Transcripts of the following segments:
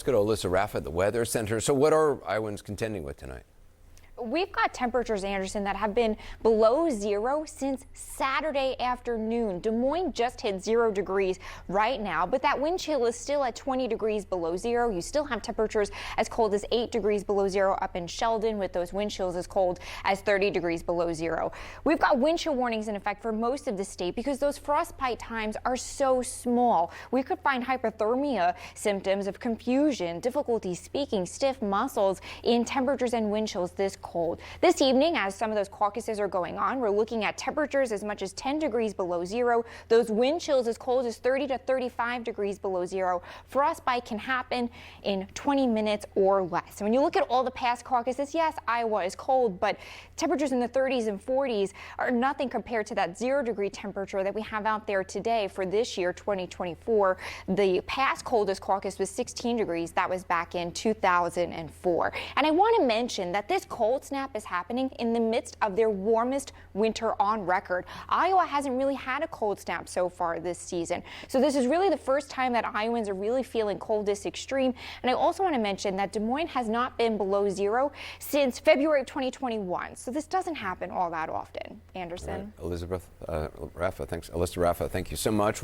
go to Elisa Raffa at the Weather Center. So what are Iowans contending with tonight? We've got temperatures, Anderson, that have been below zero since Saturday afternoon. Des Moines just hit 0 degrees right now, but that wind chill is still at 20 degrees below zero. You still have temperatures as cold as 8 degrees below zero up in Sheldon, with those wind chills as cold as 30 degrees below zero. We've got wind chill warnings in effect for most of the state because those frostbite times are so small. We could find hypothermia symptoms of confusion, difficulty speaking, stiff muscles in temperatures and wind chills this cold. This evening, as some of those caucuses are going on, we're looking at temperatures as much as 10 degrees below zero. Those wind chills as cold as 30 to 35 degrees below zero. Frostbite can happen in 20 minutes or less. And when you look at all the past caucuses, yes, Iowa is cold, but temperatures in the 30s and 40s are nothing compared to that 0 degree temperature that we have out there today for this year, 2024. The past coldest caucus was 16 degrees. That was back in 2004. And I want to mention that this cold snap is happening in the midst of their warmest winter on record. Iowa hasn't really had a cold snap so far this season. So this is really the first time that Iowans are really feeling cold this extreme. And I also want to mention that Des Moines has not been below zero since February of 2021. So this doesn't happen all that often. Anderson. Right. Elizabeth Raffa, thanks. Elisa Raffa, thank you so much.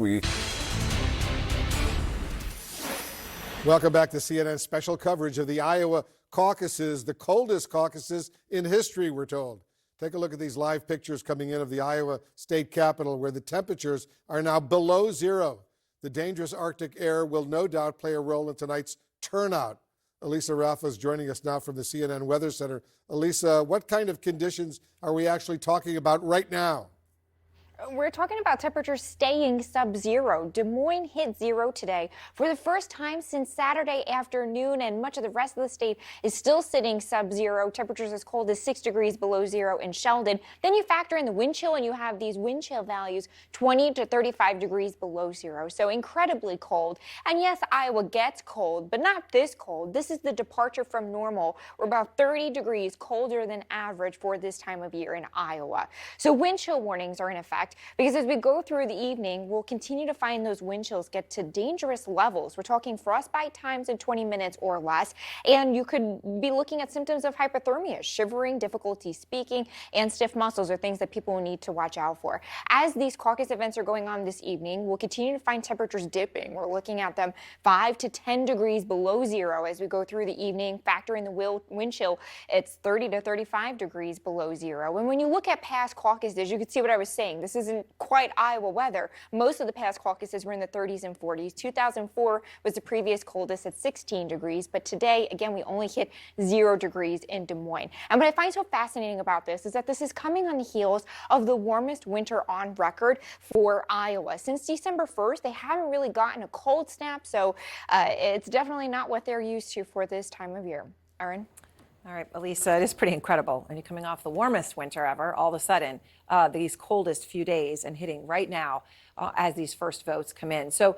Welcome back to CNN special coverage of the Iowa caucuses, the coldest caucuses in history, we're told. Take a look at these live pictures coming in of the Iowa state capitol, where the temperatures are now below zero. The dangerous Arctic air will no doubt play a role in tonight's turnout. Elisa Raffa is joining us now from the CNN Weather Center. Elisa, what kind of conditions are we actually talking about right now? We're talking about temperatures staying sub-zero. Des Moines hit zero today for the first time since Saturday afternoon, and much of the rest of the state is still sitting sub-zero. Temperatures as cold as 6 degrees below zero in Sheldon. Then you factor in the wind chill, and you have these wind chill values 20 to 35 degrees below zero. So incredibly cold. And yes, Iowa gets cold, but not this cold. This is the departure from normal. We're about 30 degrees colder than average for this time of year in Iowa. So wind chill warnings are in effect, because as we go through the evening, we'll continue to find those wind chills get to dangerous levels. We're talking frostbite times in 20 minutes or less, and you could be looking at symptoms of hypothermia, shivering, difficulty speaking, and stiff muscles are things that people will need to watch out for. As these caucus events are going on this evening, we'll continue to find temperatures dipping. We're looking at them 5 to 10 degrees below zero as we go through the evening. Factor in the wind chill, it's 30 to 35 degrees below zero. And when you look at past caucuses, you can see what I was saying. This isn't quite Iowa weather. Most of the past caucuses were in the 30s and 40s. 2004 was the previous coldest at 16 degrees, but today, again, we only hit 0 degrees in Des Moines. And what I find so fascinating about this is that this is coming on the heels of the warmest winter on record for Iowa. Since December 1st, they haven't really gotten a cold snap, so it's definitely not what they're used to for this time of year. Erin? All right, Elisa, it is pretty incredible. And you're coming off the warmest winter ever, all of a sudden, these coldest few days and hitting right now as these first votes come in. So